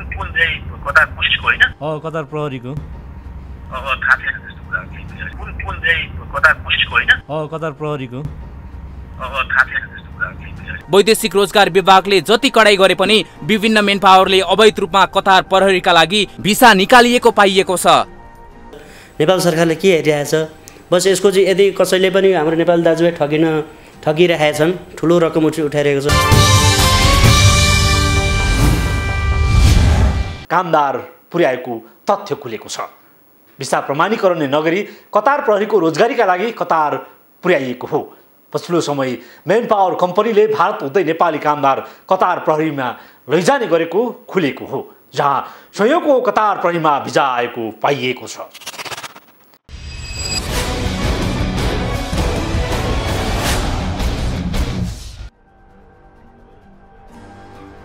कुन चाहिँ कतार पुलिसको होइन कतार प्रहरीको थाहा छैन त्यस्तो कुरा कुन चाहिँ कतार पुलिसको होइन कतार प्रहरीको थाहा छैन त्यस्तो कुरा वैदेशिक रोजगार विभागले जति कडाई गरे पनि विभिन्न मेन पावरले अवैध रूपमा कतार प्रहरीका लागि भिसा निकालिएको पाइएको छ। नेपाल सरकारले के हेरिरहेछ बस यसको चाहिँ यदि कसैले पनि हाम्रो नेपाली दाजुभाइ ठगिरहेका छन् ठुलो रकम उठाइरहेको छ। कामदार पुर्याएको तथ्य खुलेको छ। भिसा प्रमाणीकरण नगरी कतार प्रहरीको रोजगारीका लागि कतार पुर्याइएको हो। पछिल्लो समय मेन पावर कम्पनीले भारत हुँदै नेपाली कामदार कतार प्रहरीमा लैजाने गरेको खुलेको हो, जहाँ संयोगको कतार प्रहरीमा भिजा आएको पाइएको छ।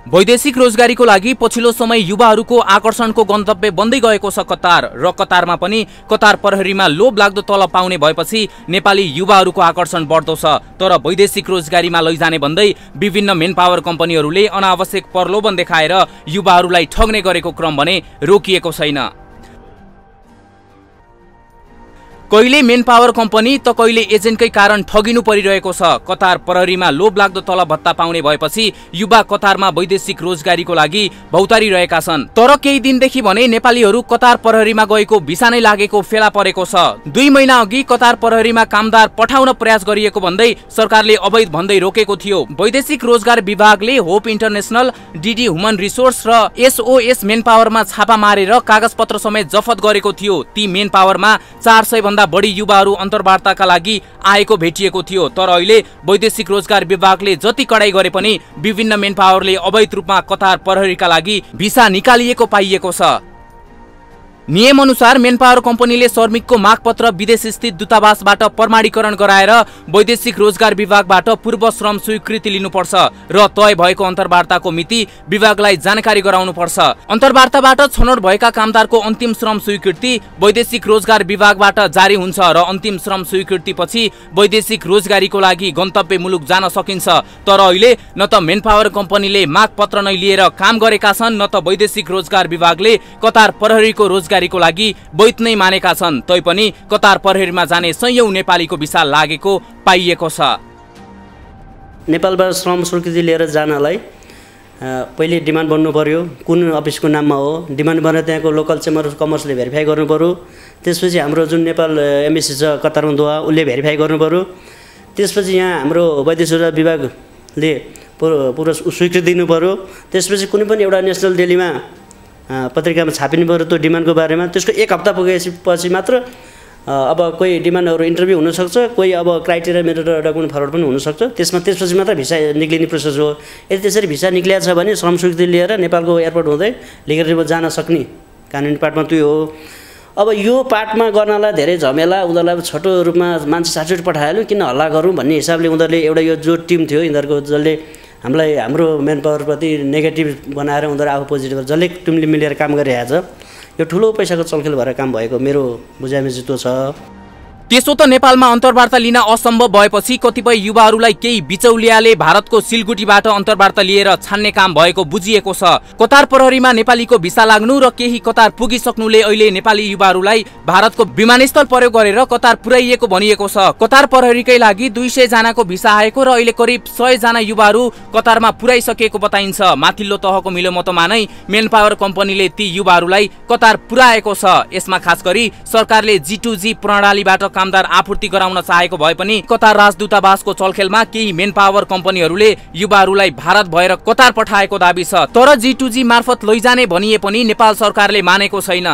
वैदेशिक रोजगारीको लागि पछिल्लो समय युवाहरूको आकर्षणको गन्तव्य बन्दै गएको छ कतार, र कतारमा पनि कतार प्रहरीमा लोभ लाग्दो तलब पाउने भएपछि नेपाली युवाहरूको आकर्षण बढ्दो छ। तर वैदेशिक रोजगारीमा लैजाने भन्दै विभिन्न मेन पावर कम्पनीहरूले अनावश्यक प्रलोभन देखाएर युवाहरूलाई ठग्ने गरेको क्रम भने रोकिएको छैन। कहिले मेन पावर कम्पनी त कहिले एजेन्टकै कारण ठगिनु परिरहेको छ। कतार प्रहरीमा लोभ लाग्दो तलब भत्ता पाउने भएपछि युवा कतारमा वैदेशिक रोजगारीको लागि भौतारिरहेका छन्। तर केही दिनदेखि भने नेपालीहरू कतार प्रहरीमा गएको भिसा नै लागेको फेला परेको छ। 2 महिना अघि कतार प्रहरीमा कामदार पठाउन प्रयास गरिएको भन्दै सरकारले अवैध भन्दै रोकेको थियो। वैदेशिक रोजगार विभागले hope international, DD human resource र एसओएस मेन पावरमा छापा मारेर कागजपत्र समेत जफत गरेको थियो। ती मेन पावरमा 400 भन्दा बढी युवाहरू अन्तर्वार्ताका लागि आएको भेटिएको थियो। तर अहिले वैदेशिक रोजगार विभागले जति कडाई गरे पनि विभिन्न मेन पावरले अवैध रूपमा कतार प्रहरीका लागि भिसा निकालिएको पाइएको छ। नियम अनुसार मेन पावर कम्पनीले श्रमिकको मागपत्र विदेश स्थित दूतावासबाट प्रमाणीकरण गराएर वैदेशिक रोजगार विभागबाट पूर्व श्रम स्वीकृति लिनुपर्छ र तय भएको अन्तर्वार्ताको मिति विभागलाई जानकारी गराउनुपर्छ। अन्तर्वार्ताबाट छनौट भएका कामदारको अन्तिम श्रम स्वीकृति वैदेशिक रोजगार विभागबाट जारी हुन्छ र अन्तिम श्रम स्वीकृतिपछि वैदेशिक रोजगारीको लागि गन्तव्य मुलुक जान सकिन्छ। तर अहिले न त मेन पावर कम्पनीले मागपत्र नै लिएर काम गरेका छन्, न त वैदेशिक रोजगार विभागले कतार प्रहरीको रोजगारीको लागि वैध नै मानेका छन्। तैपनि कतार प्रहरीमा जाने सयौं नेपालीको भिसा लागेको पाइएको छ। नेपालबाट श्रम स्वीकृति लिएर जानलाई पहिले डिमान्ड बन्नु पर्यो, कुन अफिसको नाममा हो डिमान्ड बनेर त्यहाँको लोकल चेम्बर अफ कमर्सले भेरिफाई गर्नु पर्यो। त्यसपछि हाम्रो जुन नेपाल एमएससी छ कतारमा दोहा उसले भेरिफाई गर्नु पर्यो। त्यसपछि यहाँ हाम्रो वैदेशिक रोजगार विभागले पुरा स्वीकृति दिनु पर्यो। त्यसपछि कुनै पनि एउटा नेसनल डेलीमा पत्रिकामा छापिनु पर्यो त्यो डिमान्डको बारेमा। त्यसको 1 हप्ता पुगेपछि मात्र अब कोही डिमान्डहरू इन्टरभ्यू हुनसक्छ, कोही अब क्राइटेरिया मेटेर डकुमेन्ट फरवर्ड पनि हुनसक्छ। त्यसपछि मात्र भिसा निक्लिने प्रोसेस हो। यदि त्यसरी भिसा निक्लिएको छ भने श्रम स्वीकृति लिएर नेपालको एयरपोर्ट हुँदै लिगल रूपमा जान सक्ने कानुनी पार्टमा त्यो हो। अब यो पार्टमा गर्नलाई धेरै झमेला, उनीहरूलाई छोटो रूपमा मान्छे सार्टिफिकेट पठाइहाल्यो, किन हल्ला गरौँ भन्ने हिसाबले उनीहरूले एउटा यो जो टिम थियो यिनीहरूको जसले हामीलाई हाम्रो मेन पावरप्रति नेगेटिभ बनाएर उनीहरू आफू पोजिटिभ जसले टिमले मिलेर काम गरिरहेछ, यो ठुलो पैसाको चलखेल भएर काम भएको मेरो बुझाइमा चाहिँ त्यो छ। त्यसो त नेपालमा अन्तर्वार्ता लिन असम्भव भएपछि कतिपय युवाहरूलाई केही बिचौलियाले भारतको सिलगुटीबाट अन्तर्वार्ता लिएर छान्ने काम भएको बुझिएको छ। कतार प्रहरीमा नेपालीको भिसा लाग्नु र केही कतार पुगिसक्नुले अहिले नेपाली युवाहरूलाई भारतको विमानस्थल प्रयोग गरेर कतार पुर्याइएको भनिएको छ। कतार प्रहरीकै लागि 200 जनाको भिसा आएको र अहिले करिब 100 जना युवाहरू कतारमा पुर्याइसकेको बताइन्छ। माथिल्लो तहको मिलोमतोमा नै मेन पावर कम्पनीले ती युवाहरूलाई कतार पुर्याएको छ। यसमा खास गरी सरकारले G2G प्रणालीबाट कामदार आपूर्ति गराउन चाहेको भए पनि कतार राजदूतावासको चलखेलमा केही मेन पावर कम्पनीहरूले युवाहरूलाई भारत भएर कतार पठाएको दाबी छ। तर G2G मार्फत लैजाने भनिए पनि नेपाल सरकारले मानेको छैन।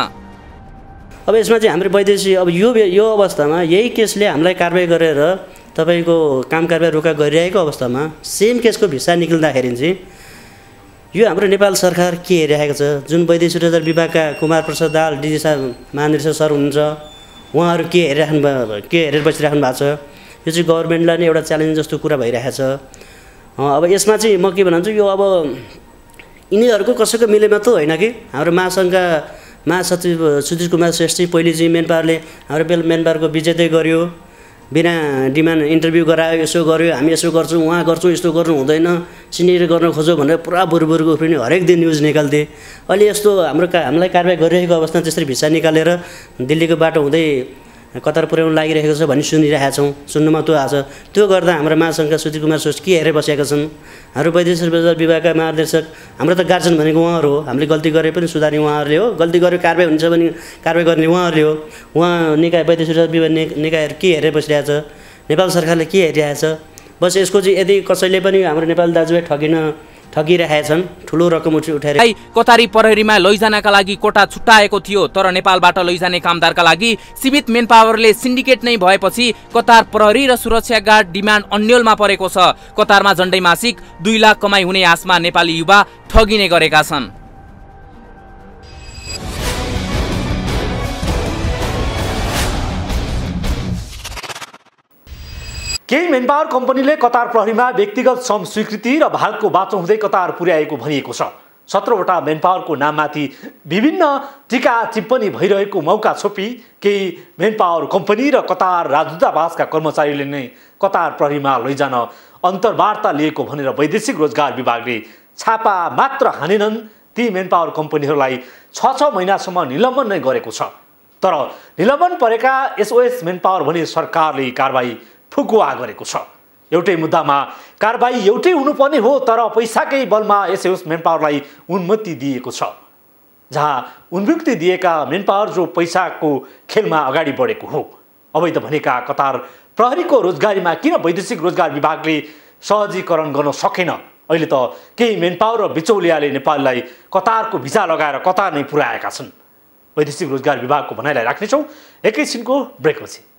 अब यसमा चाहिँ हाम्रो वैदेशिक अब यो अवस्थामा यही केसले हामीलाई कारबाही गरेर तपाईको काम कारबाही रोका गरिरहेको अवस्थामा सेम केसको भिसा निक्लिँदाखेरि चाहिँ यो हाम्रो नेपाल सरकार के हेरिरहेको छ। जुन वैदेशिक रोजगार विभागका कुमार प्रसाद दाहाल डिजी साहब महानिर्देशक सर हुनुहुन्छ, उहाँहरू के हेरेर बसिराख्नु भएको छ। यो चाहिँ गभर्मेन्टलाई नै एउटा च्यालेन्ज जस्तो कुरा भइरहेको छ। अब यसमा चाहिँ म के भन्छु, यो अब यिनीहरूको कसैको मिलेमा त होइन कि हाम्रो महासङ्घका महासचिव सुधीर कुमार श्रेष्ठी पहिले चाहिँ मेन पावरले हाम्रो मेन पावरको विजेतै गर्यो। बिना डिमान्ड इन्टरभ्यू गरायो, यसो गर्यो, हामी यसो गर्छौँ, उहाँ गर्छौँ, यस्तो गर्नु हुँदैन, सिन्डिकेट गर्न खोज्यो भनेर पुरा बुरुबुरुको पनि हरेक दिन न्युज निकाल्थे। अहिले यस्तो हामीलाई कारबाही गरिरहेको अवस्थामा त्यसरी भिसा निकालेर दिल्लीको बाटो हुँदै कतार पुर्याउनु लागिरहेको छ भन्ने सुनिरहेका छौँ, सुन्नुमा त्यो आएको छ। त्यो गर्दा हाम्रो महासङ्घका सुधीर कुमार श्रेष्ठ के हेरेर बसेका छन्? हाम्रो वैदेशिक व्यापार विभागका महानिर्देशक, हाम्रो त गार्जियन भनेको उहाँहरू हो। हामीले गल्ती गरे पनि सुधार्ने उहाँहरूले हो, गल्ती गरे कारबाही हुन्छ भने कारबाही गर्ने उहाँहरूले हो। उहाँ निकाय वैदेशिक व्यापार विभाग निकायहरू के हेरेर बसिरहेछ? नेपाल सरकारले के हेरिरहेछ? बस यसको चाहिँ यदि कसैले पनि हाम्रो नेपाली दाजुभाइ ठगिरहेछन्, ठुलो रकम उठाएर कतारी प्रहरीमा लैजानका लागि कोटा छुट्टाएको थियो, तर नेपालबाट लैजाने कामदारका लागि सीमित मेन पावरले सिन्डिकेट नै भएपछि कतार प्रहरी र सुरक्षा गार्ड डिमान्ड अन्यलमा परेको छ। कतारमा झण्डै मासिक 2 लाख कमाई हुने आशमा नेपाली युवा ठगिने गरेका छन्। केही मेन पावर कम्पनीले कतार प्रहरीमा व्यक्तिगत श्रम स्वीकृति र भारतको बाटो हुँदै कतार पुर्याएको भनिएको छ। 17वटा मेन पावरको नाममाथि विभिन्न टीका टिप्पणी भइरहेको मौका छोपी केही मेन पावर कम्पनी र कतार राजदूतावासका कर्मचारीले नै कतार प्रहरीमा लैजान अन्तर्वार्ता लिएको भनेर वैदेशिक रोजगार विभागले छापा मात्र हानेनन्। ती मेन पावर कम्पनीहरूलाई 6 महिनासम्म निलम्बन नै गरेको छ। तर निलम्बन परेका एसओएस मेन पावर भने सरकारले कारबाही फुकुवा गरेको छ। एउटै मुद्दामा कारबाही एउटै हुनुपर्ने हो, तर पैसाकै बलमा एसओएस मेन पावरलाई उन्मुक्ति दिएको छ। जहाँ उन्मुक्ति दिएका मेन पावर जो पैसाको खेलमा अगाडि बढेको हो। अवैध भनेका कतार प्रहरीको रोजगारीमा किन वैदेशिक रोजगार विभागले सहजीकरण गर्न सकेन? अहिले त केही मेन पावर र बिचौलियाले नेपाललाई कतारको भिजा लगाएर कतार नै पुर्याएका छन्। वैदेशिक रोजगार विभागको भनाइलाई राख्नेछौँ एकैछिनको ब्रेकपछि।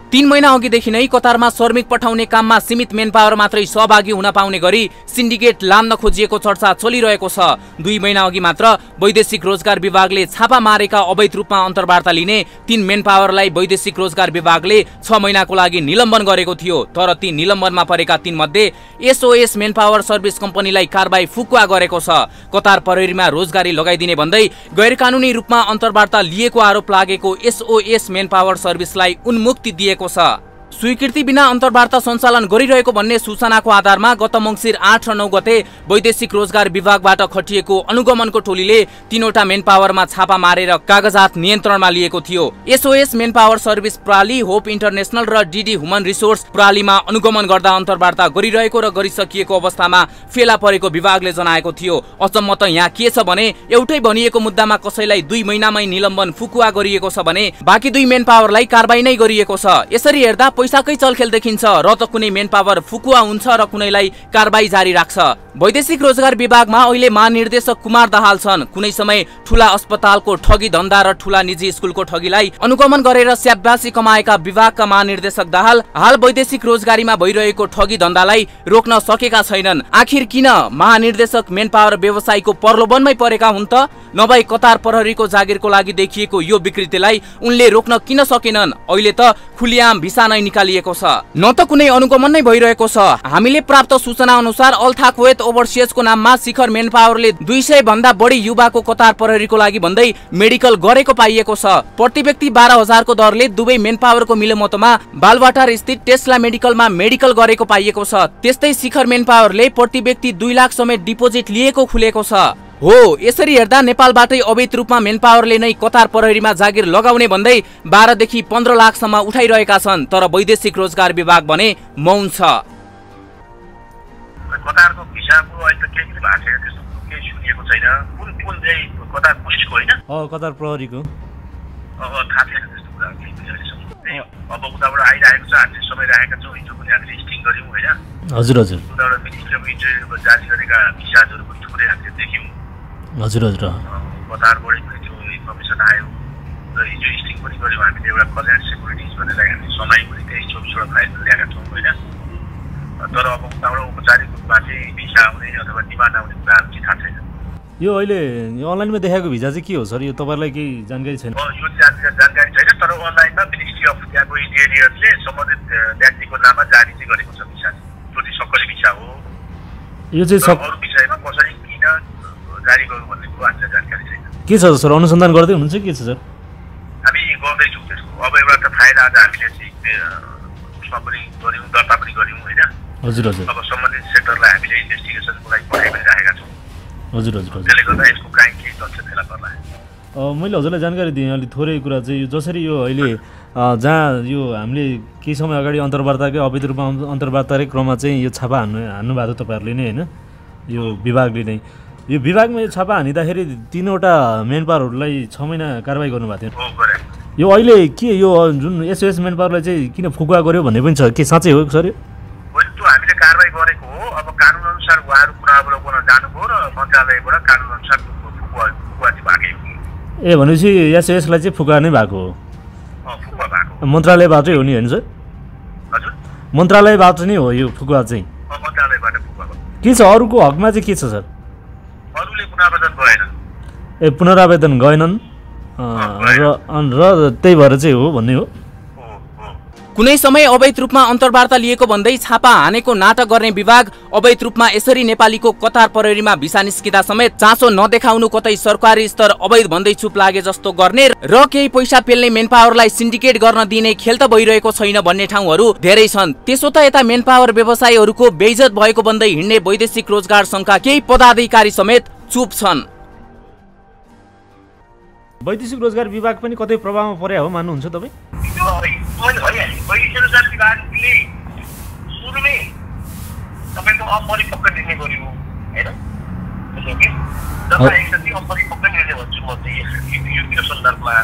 3 महिना अघिदेखि नै कतारमा श्रमिक पठाउने काममा सीमित मेन पावर मात्रै सहभागी हुन पाउने गरी सिन्डिकेट लाम्न खोजिएको चर्चा चलिरहेको छ। 2 महिना अघि मात्र वैदेशिक रोजगार विभागले छापा मारेका अवैध रूपमा अन्तर्वार्ता लिने 3 मेन पावरलाई वैदेशिक रोजगार विभागले 6 महिनाको लागि निलम्बन गरेको थियो। तर ती निलम्बनमा परेका 3 मध्ये एसओएस मेन पावर सर्भिस कम्पनीलाई कारबाही फुकुवा गरेको छ। कतार प्रहरीमा रोजगारी लगाइदिने भन्दै गैरकानुनी रूपमा अन्तर्वार्ता लिएको आरोप लागेको एसओएस मेन पावर सर्भिसलाई उन्मुक्ति दिएको छ। स्वीकृति बिना अन्तर्वार्ता सञ्चालन गरिरहेको भन्ने सूचनाको आधारमा गत मङ्सिर 8 र 9 गते वैदेशिक रोजगार विभागबाट खटिएको अनुगमनको टोलीले 3वटा मेन पावरमा छापा मारेर कागजात नियन्त्रणमा लिएको थियो। एसओएस मेन पावर सर्भिस प्रणाली, होप इन्टरनेशनल र डीडी ह्युमन रिसोर्स प्रणालीमा अनुगमन गर्दा अन्तर्वार्ता गरिरहेको र गरिसकिएको अवस्थामा फेला परेको विभागले जनाएको थियो। अचम्म त यहाँ के छ भने एउटै भनिएको मुद्दामा कसैलाई 2 महिनामै निलम्बन फुकुवा गरिएको छ भने बाँकी 2 मेन पावरलाई कारबाही नै गरिएको छ। यसरी हेर्दा पैसाकै चलखेल देखिन्छ। र त कुनै मेन पावर फुकुवा हुन्छ र कुनैलाई कारबाही जारी राख्छ। वैदेशिक रोजगार विभागमा अहिले महानिर्देशक कुमार दाहाल छन्। कुनै समय ठूला अस्पतालको ठगी धन्दा र ठूला निजी स्कुलको ठगीलाई अनुगमन गरेर स्याबासी कमाएका विभागका महानिर्देशक दाहाल हाल वैदेशिक रोजगारीमा भइरहेको ठगी धन्दालाई रोक्न सकेका छैनन्। आखिर किन महानिर्देशक मेन पावर व्यवसायको प्रलोभनमै परेका हुन् त? नभए कतार प्रहरीको जागिरको लागि देखिएको यो विकृतिलाई उनले रोक्न किन सकेनन्? अहिले त खुलियाम भिसा नै निकालिएको छ, न त कुनै अनुगमन नै भइरहेको छ। हामीले प्राप्त सूचना अनुसार अल्था कुवेत ओभरसियजको नाममा शिखर मेन पावरले 200 भन्दा बढी युवाको कतार प्रहरीको लागि भन्दै मेडिकल गरेको पाइएको छ। प्रति व्यक्ति 12,000 को दरले दुवै मेन पावरको मिलोमतोमा बालवाटार स्थित टेस्ला मेडिकलमा मेडिकल गरेको पाइएको छ। त्यस्तै शिखर मेन पावरले प्रति व्यक्ति 2 लाख समेत डिपोजिट लिएको खुलेको छ। हो, यसरी हेर्दा नेपालबाटै अवैध रूपमा मेन पावरले नै कतार प्रहरीमा जागिर लगाउने भन्दै 12 देखि 15 लाखसम्म उठाइरहेका छन्। तर वैदेशिक रोजगार विभाग भने मौन छ। कतारको भिसाको अहिले त केही भएको छैन, त्यस्तो केही सुनिएको छैन। कुन चाहिँ कतार पुलिसको होइन? कतार प्रहरीको थाहा छैन त्यस्तो कुरा केही पनि अहिलेसम्म। अब उताबाट आइरहेको छ, हामीले समय राखेका छौँ। हिजो पनि हामीले स्टिङ गऱ्यौँ होइन? हजुर हजुर। उताबाट मिनिस्ट्री अफ इन्टेरियरको जारी गरेका भिसाजहरू पनि थुप्रै हामीले देख्यौँ। हजुर हजुर। कतारबाटै पनि त्यो इन्फर्मेसन आयो र हिजो स्टिङ पनि गऱ्यौँ हामीले। एउटा कल्याण सेक्युरिटिज भनेर हामीले समय पनि त्यही 24वटा फाइल ल्याएका छौँ होइन? तर अब उताबाट औपचारिक रूपमा चाहिँ भिसा आउने अथवा डिमान्ड आउने कुराहरू चाहिँ थाहा छैन। यो अहिले अनलाइनमा देखाएको भिजा चाहिँ के हो सर? यो तपाईँलाई केही जानकारी छैन? यो जानकारी छैन, तर अनलाइनमा मिनिस्ट्री अफ त्यहाँको इन्टेरियरले सम्बन्धित व्यक्तिको नाममा जारी चाहिँ गरेको छ भिसा। त्यो चाहिँ सक्कली भिसा हो। यो चाहिँ अरू विषयमा कसरी किन जारी गर्नु भन्ने कुरो हामीलाई जानकारी छैन। के छ सर अनुसन्धान गर्दै हुनुहुन्छ के छ सर हामी गर्दैछौँ त्यसको अब एउटा त फाइदा आज हामीले चाहिँ उसमा पनि गऱ्यौँ दर्ता पनि गऱ्यौँ होइन हजुर हजुर अब सम्बन्धित सेक्टरलाई हामीले इन्भेस्टिगेसनको लागि पठाइ पनि राखेका छौँ हजुर हजुर हजुर त्यसले गर्दा यसको काहीँ केही तथ्य फेला पर्ला मैले हजुरलाई जानकारी दिएँ अलिक थोरै कुरा चाहिँ जसरी यो अहिले जहाँ यो हामीले केही समय अगाडि अन्तर्वार्ताकै अवैध रूपमा अन्तर्वार्ताकै क्रममा चाहिँ यो छापा हान्नु भएको थियो तपाईँहरूले नै होइन यो विभागले नै यो विभागमा यो छापा हानिँदाखेरि 3वटा मेन पावरहरूलाई 6 महिना कारवाही गर्नुभएको थियो यो अहिले के यो जुन एसओएस मेन पावरलाई चाहिँ किन फुकुवा गर्यो भन्ने पनि छ के साँच्चै हो सर त्यो हामीले कारवाही गरेको हो अब कानुन अनुसार उहाँहरू पुनः अवलोकन जानुभयो र मन्त्रालयबाट कानुन अनुसार फुकुवा चाहिँ भएकै हो ए भनेपछि एसओएसलाई चाहिँ फुकुवा नै भएको हो फुकुवा भएको मन्त्रालयबाटै हो नि होइन सर हजुर मन्त्रालयबाट नै हो यो फुकुवा चाहिँ मन्त्रालयबाट फुकुवा के छ अरूको हकमा चाहिँ के छ सर अरूले पुनरावेदन गएन ए पुनरावेदन गएनन् र त्यही भएर चाहिँ हो भन्ने हो कुनै समय अवैध रूपमा अन्तर्वार्ता लिएको भन्दै छापा हानेको नाटक गर्ने विभाग अवैध रूपमा यसरी नेपालीको कतार प्रहरीमा भिसा निस्किँदा समेत चासो नदेखाउनु कतै सरकारी स्तर अवैध भन्दै चुप लागे जस्तो गर्ने र केही पैसा पेल्ने मेन पावरलाई सिन्डिकेट गर्न दिने खेल त भइरहेको छैन भन्ने ठाउँहरू धेरै छन् त्यसो त यता मेन पावर व्यवसायीहरूको बेइज्जत भएको भन्दै हिँड्ने वैदेशिक रोजगार संघका केही पदाधिकारी समेत चुप छन् वैदेशिक रोजगार विभाग पनि कतै प्रभावमा पर्या हो मान्नुहुन्छ तपाईँ? वैदेशिक रोजगार विभागले सुरुमै तपाईँको अपरिपक्व निर्णय गर्यो होइन जसमा अपरिपक्व निर्णय भन्छु म चाहिँ यो सन्दर्भमा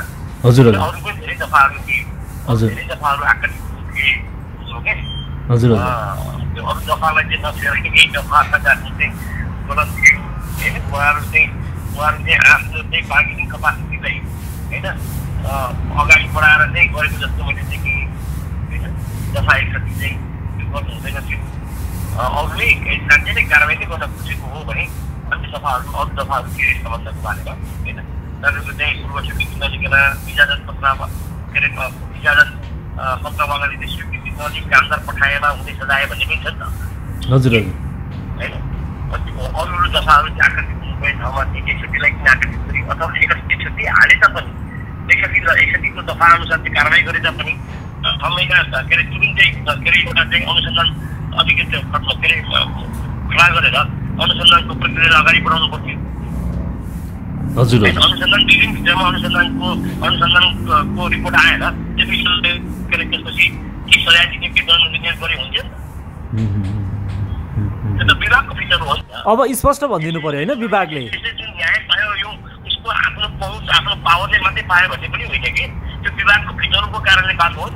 हजुर अरू पनि धेरै दफाहरू थिए धेरै दफाहरू आकर्षित थिए हजुर अरू दफालाई चाहिँ नफेर यही दफाका चाहिँ गलत थियो होइन उहाँहरू चाहिँ आफ्नो चाहिँ बार्गेनिङ कपासिटीलाई होइन अगाडि बढाएर चाहिँ गरेको जस्तो मैले देखेँ होइन दफा 61 चाहिँ त्यो गर्नु हुँदैन थियो अरूले साँच्चै नै कारवाही नै गर्न खोजेको हो भने अन्य दफाहरू अरू दफाहरू के अरे सम्बन्धको बारेमा होइन तपाईँको चाहिँ पूर्व स्वीकृति नलिकन इजाजत पत्र के अरे इजाजत पत्र अगाडि चाहिँ स्वीकृति नलिई कामदार पठाएमा हुने सजाय भन्ने पनि छ नि त हजुर होइन अरू दफाहरू चाहिँ आकर्षित ठाउँमा चाहिँ 61लाई किन आकर्षित गरी अथवा 61 हाले तापनि 61 को दफा अनुसार चाहिँ कारवाही गरे तापनि 6 महिना के अरे तुरुन्तै के अरे एउटा चाहिँ अनुसन्धान अधिकृत के अरे खडा गरेर अनुसन्धानको प्रक्रियालाई अगाडि बढाउनु पर्थ्यो हजुर अनुसन्धान 2 दिनभित्रमा अनुसन्धानको रिपोर्ट आएर त्यो विषयले के अरे त्यसपछि के सजाय दिने के दण्ड दिने गरे हुन्थ्यो त्यो त विभागको फिचर हो अब स्पष्ट भनिदिनु पर्यो होइन विभागले जुन न्याय पायो यो उसको आफ्नो पहुँच आफ्नो पावरले मात्रै पायो भन्ने पनि होइन कि त्यो विभागको फिचरको कारणले पाएको हो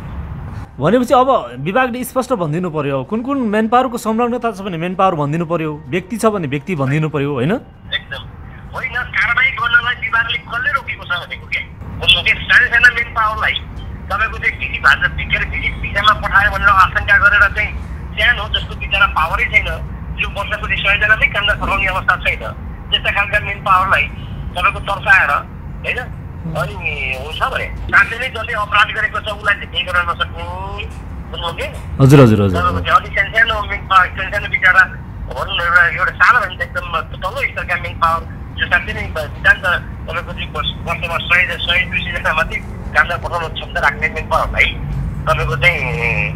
भनेपछि अब विभागले स्पष्ट भनिदिनु पर्यो कुन कुन मेन पावरको संलग्नता छ भने मेन पावर भनिदिनु पर्यो व्यक्ति छ भने व्यक्ति भनिदिनु पर्यो होइन एकदम होइन कारबाही गर्नलाई विभागले कसले रोकेको छ भनेको के बुझ्नु के साना मेन पावरलाई तपाईँको चाहिँ कृषि भाषा के अरे कृषि भिसामा पठायो भनेर आशंका गरेर चाहिँ सानो जस्तो बिचरा पावरै छैन जो वर्षको 100 जनामै कामदार पठाउने अवस्था छैन त्यस्ता खालका मेन पावरलाई तपाईँको तर्साएर होइन अनि हुन्छ भने साँच्चै नै जसले अपराध गरेको छ उसलाई चाहिँ केही गर्न नसक्ने बुझ्नु के हजुर हजुर हजुर अलिक सानो मेन पावर सानो बिचरा भनौँ न एउटा सानो भने एकदम तल्लो स्तरका मेन पावर जो साँच्चै नै सिद्धान्त तपाईँको चाहिँ वर्षमा 100-200 जना मात्रै कामदार पठाउन क्षमता राख्ने मेन पावरलाई तपाईँको चाहिँ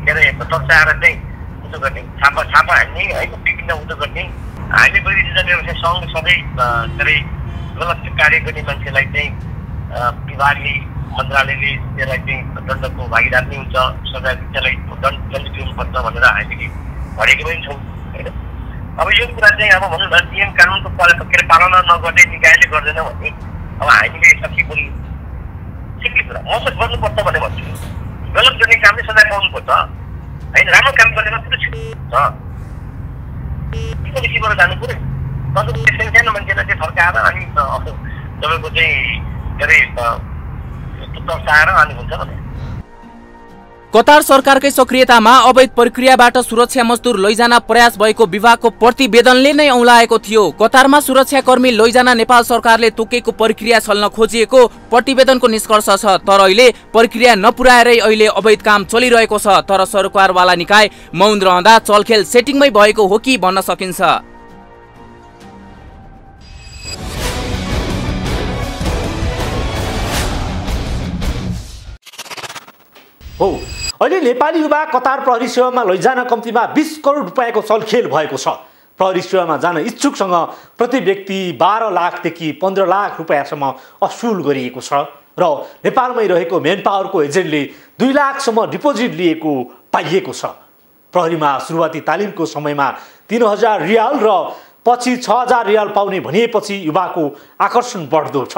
के अरे तर्साएर चाहिँ गर्ने छापा हान्ने है विभिन्न उद्योग गर्ने हामी वैदेशिक व्यवसाय सङ्घ सधैँ के अरे गलत कार्य गर्ने मान्छेलाई चाहिँ विभागले मन्त्रालयले त्यसलाई चाहिँ दण्डको भागीदार नै हुन्छ सजाय त्यसलाई दण्ड दिनुपर्छ भनेर हामीले भनेको पनि छौँ होइन अब यो कुरा चाहिँ अब भनौँ न नियम कानुनको के अरे पालना नगर्ने निकायले गर्दैन भने अब हामीले सकी बोली सिक्ने कुरा म चाहिँ गर्नुपर्छ भने भन्छु गलत गर्ने कामले सजाय पाउनुपर्छ होइन राम्रो काम गर्ने मात्रै छ विषयबाट जानु पऱ्यो कतिपय सानो मान्छेलाई चाहिँ फर्काएर अनि तपाईँको चाहिँ के अरे तर्साएर अनि हुन्छ भने कतार सरकारकै सक्रियतामा अवैध प्रक्रियाबाट सुरक्षा मजदुर लैजान प्रयास भएको विभागको प्रतिवेदनले नै औँलाएको थियो। कतारमा सुरक्षाकर्मी लैजान नेपाल सरकारले तोकेको प्रक्रिया छल्न खोजिएको प्रतिवेदनको निष्कर्ष छ। तर अहिले प्रक्रिया नपुर्याएरै अहिले अवैध काम चलिरहेको छ। तर सरकारवाला निकाय मौन रहँदा चलखेल सेटिङमै भएको हो कि भन्न सकिन्छ। हो। अहिले नेपाली युवा कतार प्रहरी सेवामा लैजान कम्तीमा 20 करोड रुपियाँको चलखेल भएको छ। प्रहरी सेवामा जान इच्छुकसँग प्रति व्यक्ति 12 लाखदेखि 15 लाख रुपियाँसम्म असुल गरिएको छ र नेपालमै रहेको मेन पावरको एजेन्टले 2 लाखसम्म डिपोजिट लिएको पाइएको छ। प्रहरीमा सुरुवाती तालिमको समयमा 3000 रियाल र पछि 6000 रियाल पाउने भनिएपछि युवाको आकर्षण बढ्दो छ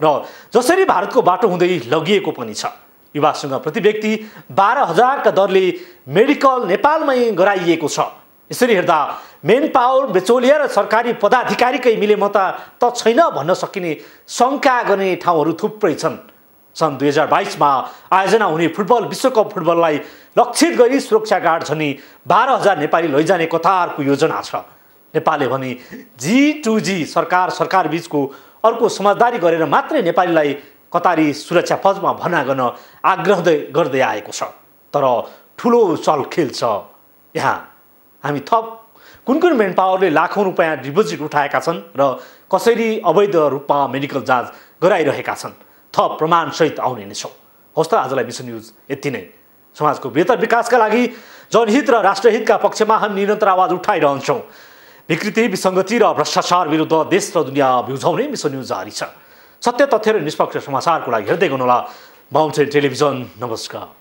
र जसरी भारतको बाटो हुँदै लगिएको पनि छ। युवासँग प्रति व्यक्ति 12,000 का दरले मेडिकल नेपालमै गराइएको छ। यसरी हेर्दा मेन पावर बेचौलिया र सरकारी पदाधिकारीकै मिलेमता त छैन भन्न सकिने शङ्का गर्ने ठाउँहरू थुप्रै छन्। सन् 2022 मा आयोजना हुने फुटबल विश्वकप फुटबललाई लक्षित गरी सुरक्षा गार्ड झन्डै 12,000 नेपाली लैजाने कतारको योजना छ। नेपालले भने G2G सरकार बीचको अर्को समझदारी गरेर मात्रै नेपालीलाई कतारी सुरक्षा फौजमा भर्ना गर्न आग्रह गर्दै आएको छ। तर ठुलो चलखेल छ यहाँ। हामी थप कुन मेन पावरले लाखौं रुपैयाँ डिपोजिट उठाएका छन् र कसरी अवैध रूपमा मेडिकल जाँच गराइरहेका छन्, थप प्रमाणसहित आउने नै छौँ। हवस् त, आजलाई मिसन न्युज यति नै। समाजको बेहतर विकासका लागि जनहित र राष्ट्रहितका पक्षमा हामी निरन्तर आवाज उठाइरहन्छौँ। विकृति, विसङ्गति र भ्रष्टाचार विरुद्ध देश र दुनियाँ बिउझाउने मिसन न्युज जारी छ। सत्य, तथ्य र निष्पक्ष समाचारको लागि हेर्दै गर्नुहोला माउन्टेन टेलिभिजन। नमस्कार।